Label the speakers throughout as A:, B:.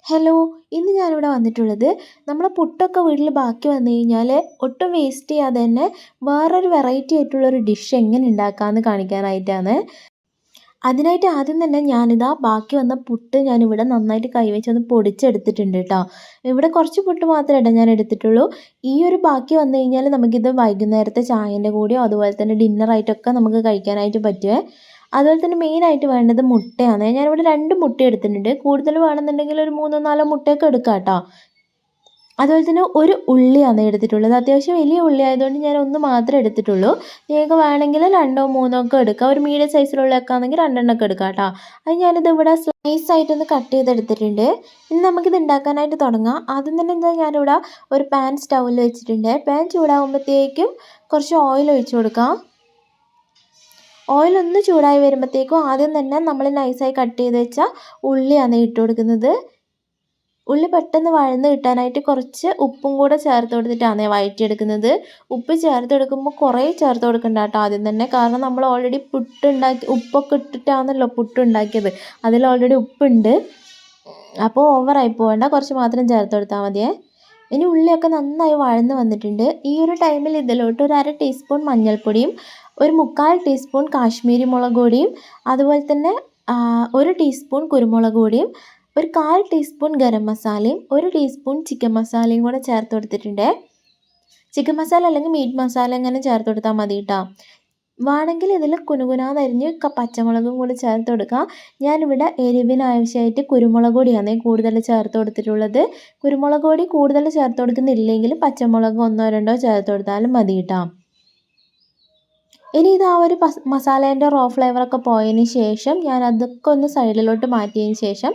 A: Hello, ഇന്ന് ഞാനിവിടെ വന്നിട്ടുള്ളത് നമ്മളെ പുട്ടൊക്കെ വീട്ടിൽ ബാക്കി വന്നു കഴിഞ്ഞാൽ ഒട്ടും വേസ്റ്റ് ചെയ്യാതെ തന്നെ വേറൊരു വെറൈറ്റി ആയിട്ടുള്ളൊരു ഡിഷ് എങ്ങനെ ഉണ്ടാക്കാമെന്ന് കാണിക്കാനായിട്ടാണ്. അതിനായിട്ട് ആദ്യം തന്നെ ഞാനിതാ ബാക്കി വന്ന പുട്ട് ഞാനിവിടെ നന്നായിട്ട് കൈവച്ചൊന്ന് പൊടിച്ചെടുത്തിട്ടുണ്ട് കേട്ടോ. ഇവിടെ കുറച്ച് പുട്ട് മാത്രമേ ഞാൻ എടുത്തിട്ടുള്ളൂ. ഈ ഒരു ബാക്കി വന്നു കഴിഞ്ഞാൽ നമുക്കിത് വൈകുന്നേരത്തെ ചായൻ്റെ കൂടെയോ അതുപോലെ തന്നെ ഡിന്നറായിട്ടൊക്കെ നമുക്ക് കഴിക്കാനായിട്ട് പറ്റുമേ. അതുപോലെ തന്നെ മെയിനായിട്ട് വേണ്ടത് മുട്ടയാണ്. ഞാനിവിടെ 2 മുട്ട എടുത്തിട്ടുണ്ട്. കൂടുതൽ വേണമെന്നുണ്ടെങ്കിൽ ഒരു 3 4 മുട്ടയൊക്കെ എടുക്കാം കേട്ടോ. അതുപോലെ തന്നെ ഒരു ഉള്ളിയാണ് എടുത്തിട്ടുള്ളത്. അത്യാവശ്യം വലിയ ഉള്ളി ആയതുകൊണ്ട് ഞാൻ 1 മാത്രമേ എടുത്തിട്ടുള്ളൂ. നിങ്ങൾക്ക് വേണമെങ്കിൽ 2 3 ഒക്കെ എടുക്കാം. ഒരു മീഡിയം സൈസിലുള്ളതൊക്കെ ആണെങ്കിൽ 2 എണ്ണമൊക്കെ എടുക്കാം കേട്ടോ. അത് ഞാനിത് ഇവിടെ സ്ലൈസായിട്ടൊന്ന് കട്ട് ചെയ്തെടുത്തിട്ടുണ്ട്. ഇനി നമുക്കിത് ഉണ്ടാക്കാനായിട്ട് തുടങ്ങാം. ആദ്യം തന്നെ എന്താ ഞാനിവിടെ ഒരു പാൻ സ്റ്റൗവിൽ വെച്ചിട്ടുണ്ട്. പാൻ ചൂടാകുമ്പോഴത്തേക്കും കുറച്ച് ഓയിൽ ഒഴിച്ച് കൊടുക്കാം. ഓയിൽ ഒന്ന് ചൂടായി വരുമ്പോഴത്തേക്കും ആദ്യം തന്നെ നമ്മൾ നൈസായി കട്ട് ചെയ്ത് വെച്ച ഉള്ളിയാണ് ഇട്ട് കൊടുക്കുന്നത്. ഉള്ളി പെട്ടെന്ന് വഴന്ന് കിട്ടാനായിട്ട് കുറച്ച് ഉപ്പും കൂടെ ചേർത്ത് കൊടുത്തിട്ടാണ് വഴറ്റിയെടുക്കുന്നത്. ഉപ്പ് ചേർത്ത് കൊടുക്കുമ്പോൾ കുറേ ചേർത്ത് കൊടുക്കണ്ട കേട്ടോ ആദ്യം തന്നെ. കാരണം നമ്മൾ ഓൾറെഡി ഉപ്പൊക്കെ ഇട്ടിട്ടാണല്ലോ പുട്ടുണ്ടാക്കിയത്. അതിൽ ഓൾറെഡി ഉപ്പുണ്ട്. അപ്പോൾ ഓവറായി പോകണ്ട, കുറച്ച് മാത്രം ചേർത്ത് കൊടുത്താൽ മതിയേ. ഇനി ഉള്ളിയൊക്കെ നന്നായി വഴന്ന് വന്നിട്ടുണ്ട്. ഈ ഒരു ടൈമിൽ ഇതിലോട്ട് ഒരു 1/2 ടീസ്പൂൺ മഞ്ഞൾപ്പൊടിയും ഒരു 3/4 ടീസ്പൂൺ കാശ്മീരി മുളക് പൊടിയും അതുപോലെ തന്നെ 1 ടീസ്പൂൺ കുരുമുളക് പൊടിയും ഒരു 1/4 ടീസ്പൂൺ ഗരം മസാലയും 1 ടീസ്പൂൺ ചിക്കൻ മസാലയും കൂടെ ചേർത്ത് കൊടുത്തിട്ടുണ്ട്. ചിക്കൻ മസാല അല്ലെങ്കിൽ മീറ്റ് മസാല അങ്ങനെ ചേർത്ത് കൊടുത്താൽ മതി കേട്ടോ. വേണമെങ്കിൽ ഇതിൽ കുനുകുനാന്നരിഞ്ഞ് പച്ചമുളകും കൂടി ചേർത്ത് കൊടുക്കാം. ഞാനിവിടെ എരിവിന് ആവശ്യമായിട്ട് കുരുമുളക് പൊടിയാണ് കൂടുതൽ ചേർത്ത് കൊടുത്തിട്ടുള്ളത്. കുരുമുളക് പൊടി കൂടുതൽ ചേർത്ത് കൊടുക്കുന്നില്ലെങ്കിൽ പച്ചമുളക് 1 2 ചേർത്ത് കൊടുത്താലും മതി കേട്ടോ. ഇനി ഇത് ആ ഒരു മസാലേൻ്റെ റോ ഫ്ലേവറൊക്കെ പോയതിന് ശേഷം ഞാൻ അതൊക്കെ ഒന്ന് സൈഡിലോട്ട് മാറ്റിയതിന് ശേഷം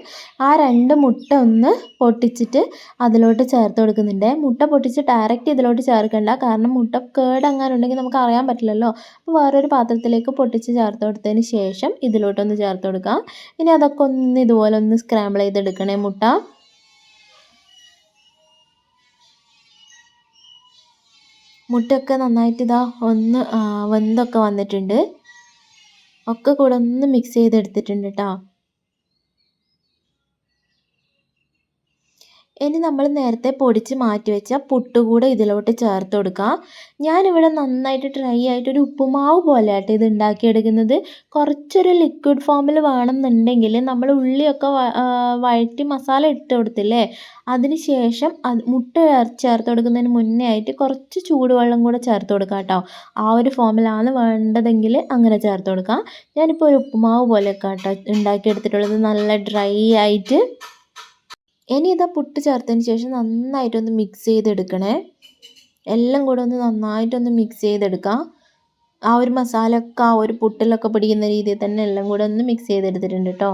A: ആ 2 മുട്ട ഒന്ന് പൊട്ടിച്ചിട്ട് അതിലോട്ട് ചേർത്ത് കൊടുക്കുന്നുണ്ട്. മുട്ട പൊട്ടിച്ച് ഡയറക്റ്റ് ഇതിലോട്ട് ചേർക്കണ്ട, കാരണം മുട്ട കേടങ്ങാനുണ്ടെങ്കിൽ നമുക്ക് അറിയാൻ പറ്റില്ലല്ലോ. അപ്പോൾ വേറൊരു പാത്രത്തിലേക്ക് പൊട്ടിച്ച് ചേർത്ത് കൊടുത്തതിന് ശേഷം ഇതിലോട്ടൊന്ന് ചേർത്ത് കൊടുക്കാം. ഇനി അതൊക്കെ ഒന്ന് ഇതുപോലെ ഒന്ന് സ്ക്രാമ്പിൾ ചെയ്തെടുക്കണേ മുട്ട. മുട്ടയൊക്കെ നന്നായിട്ട് ഇതാ ഒന്ന് വെന്തൊക്കെ വന്നിട്ടുണ്ട്. ഒക്കെ കൂടെ ഒന്ന് മിക്സ് ചെയ്തെടുത്തിട്ടുണ്ട് കേട്ടോ. ഇനി നമ്മൾ നേരത്തെ പൊടിച്ച് മാറ്റി വെച്ച പുട്ട് കൂടെ ഇതിലോട്ട് ചേർത്ത് കൊടുക്കാം. ഞാനിവിടെ നന്നായിട്ട് ഡ്രൈ ആയിട്ടൊരു ഉപ്പുമാവ് പോലെ ആയിട്ട് ഇത് ഉണ്ടാക്കിയെടുക്കുന്നത്. കുറച്ചൊരു ലിക്വിഡ് ഫോമിൽ വേണമെന്നുണ്ടെങ്കിൽ നമ്മൾ ഉള്ളിയൊക്കെ വഴറ്റി മസാല ഇട്ട് കൊടുത്തില്ലേ, അതിന് ശേഷം മുട്ട ചേർത്ത് കൊടുക്കുന്നതിന് മുന്നേ ആയിട്ട് കുറച്ച് ചൂടുവെള്ളം കൂടെ ചേർത്ത് കൊടുക്കാം കേട്ടോ. ആ ഒരു ഫോമിലാണ് വേണ്ടതെങ്കിൽ അങ്ങനെ ചേർത്ത് കൊടുക്കാം. ഞാനിപ്പോൾ ഒരു ഉപ്പുമാവ് പോലെയൊക്കെ കേട്ടോ ഉണ്ടാക്കിയെടുത്തിട്ടുള്ളത്, നല്ല ഡ്രൈ ആയിട്ട്. ഇനി ഇതാ പുട്ട് ചേർത്തതിന് ശേഷം നന്നായിട്ടൊന്ന് മിക്സ് ചെയ്തെടുക്കണേ. എല്ലാം കൂടെ ഒന്ന് നന്നായിട്ടൊന്ന് മിക്സ് ചെയ്തെടുക്കാം. ആ ഒരു മസാലയൊക്കെ ആ ഒരു പുട്ടിലൊക്കെ പിടിക്കുന്ന രീതിയിൽ തന്നെ എല്ലാം കൂടെ ഒന്ന് മിക്സ് ചെയ്തെടുത്തിട്ടുണ്ട് കേട്ടോ.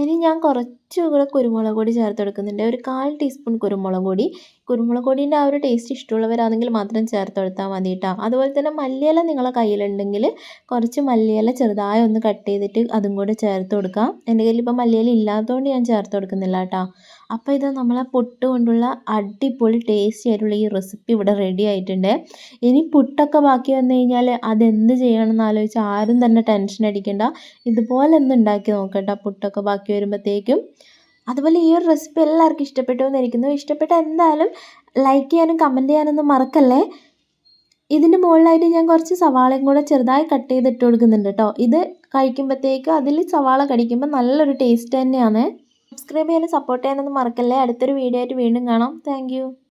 A: ഇനി ഞാൻ കുറച്ചുകൂടെ കുരുമുളക് പൊടി ചേർത്ത് കൊടുക്കുന്നുണ്ട്. ഒരു 1/4 ടീസ്പൂൺ കുരുമുളക് പൊടി. കുരുമുളക് പൊടീൻ്റെ ആ ഒരു ടേസ്റ്റ് ഇഷ്ടമുള്ളവരാണെങ്കിൽ മാത്രം ചേർത്ത് കൊടുത്താൽ മതി കേട്ടോ. അതുപോലെ തന്നെ മല്ലിയില നിങ്ങളുടെ കയ്യിലുണ്ടെങ്കിൽ കുറച്ച് മല്ലിയില ചെറുതായി ഒന്ന് കട്ട് ചെയ്തിട്ട് അതും കൂടെ ചേർത്ത് കൊടുക്കാം. എൻ്റെ കയ്യിൽ ഇപ്പോൾ മല്ലിയില ഇല്ലാത്തതുകൊണ്ട് ഞാൻ ചേർത്ത് കൊടുക്കുന്നില്ല കേട്ടോ. അപ്പോൾ ഇത് നമ്മളെ പുട്ട് കൊണ്ടുള്ള അടിപൊളി ടേസ്റ്റി ആയിട്ടുള്ള ഈ റെസിപ്പി ഇവിടെ റെഡി ആയിട്ടുണ്ട്. ഇനി പുട്ടൊക്കെ ബാക്കി വന്നു കഴിഞ്ഞാൽ അതെന്ത് ചെയ്യണമെന്ന് ആലോചിച്ച് ആരും തന്നെ ടെൻഷൻ അടിക്കണ്ട. ഇതുപോലെ ഒന്ന് ഉണ്ടാക്കി നോക്കട്ടോ പുട്ടൊക്കെ ബാക്കി വരുമ്പോഴത്തേക്കും. അതുപോലെ ഈ ഒരു റെസിപ്പി എല്ലാവർക്കും ഇഷ്ടപ്പെട്ടു എന്നിരിക്കുന്നു. ഇഷ്ടപ്പെട്ട എന്തായാലും ലൈക്ക് ചെയ്യാനും കമൻറ്റ് ചെയ്യാനൊന്നും മറക്കല്ലേ. ഇതിൻ്റെ മുകളിലായിട്ട് ഞാൻ കുറച്ച് സവാളയും കൂടെ ചെറുതായി കട്ട് ചെയ്തിട്ട് കൊടുക്കുന്നുണ്ട് കേട്ടോ. ഇത് കഴിക്കുമ്പോഴത്തേക്ക് അതിൽ സവാള കടിക്കുമ്പോൾ നല്ലൊരു ടേസ്റ്റ് തന്നെയാണ്. സബ്സ്ക്രൈബ് ചെയ്യാനും സപ്പോർട്ട് ചെയ്യാനൊന്നും മറക്കല്ലേ. അടുത്തൊരു വീഡിയോ ആയിട്ട് വീണ്ടും കാണാം. താങ്ക്